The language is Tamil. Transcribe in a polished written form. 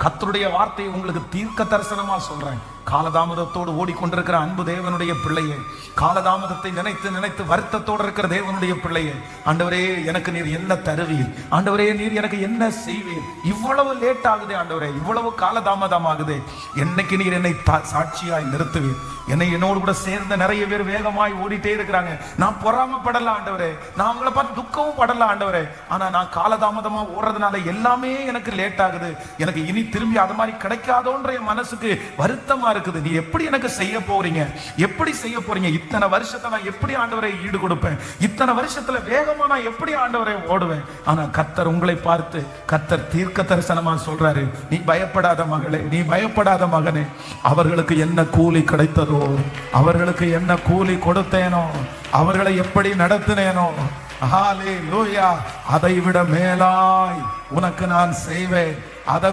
கர்த்தருடைய வார்த்தையை உங்களுக்கு தீர்க்க தரிசனமா சொல்றேன். காலதாமதத்தோடு ஓடிக்கொண்டிருக்கிற அன்பு தேவனுடைய பிள்ளையே, காலதாமதத்தை நினைத்து நினைத்து வருத்தத்தோடு இருக்கிற தேவனுடைய பிள்ளையே, ஆண்டவரே எனக்கு நீர் என்ன தருவீர், ஆண்டவரே நீர் எனக்கு என்ன செய்வீர், இவ்வளவு லேட் ஆகுதே ஆண்டவரே, இவ்வளவு காலதாமதம் ஆகுதே, என்னைக்கு நீர் என்னை சாட்சியாய் நிறுத்துவீர். என்னோடு கூட சேர்ந்த நிறைய பேர் வேகமாய் ஓடிட்டே இருக்கிறாங்க. நான் பொறாமப்படல ஆண்டவரே, நான் அவங்கள பார்த்து துக்கமும் படல ஆண்டவரே, ஆனா நான் காலதாமதமா ஓடுறதுனால எல்லாமே எனக்கு லேட் ஆகுது, எனக்கு இனி திரும்பி அது மாதிரி கிடைக்காதோன்ற என் மனசுக்கு வருத்தமா இருக்குது. நீ எப்படி எனக்கு செய்ய போறீங்க, எப்படி செய்ய போறீங்க, இத்தனை வருஷத்தை நான் எப்படி ஆண்டவரை ஈடு கொடுப்பேன், இத்தனை வருஷத்துல வேகமா நான் எப்படி ஆண்டவரை ஓடுவேன். ஆனா கர்த்தர் உங்களை பார்த்து கர்த்தர் தீர்க்க தரிசனமா சொல்றாரு, நீ பயப்படாத மகளே, நீ பயப்படாத மகனே, அவர்களுக்கு என்ன கூலி கிடைத்ததோ, அவர்களுக்கு என்ன கூலி கொடுத்தேனோ, அவர்களை எப்படி நடத்தினேனோ, ஹalleluya, அதை விட மேலாய் உனக்கு நான் செய்வேன். அதை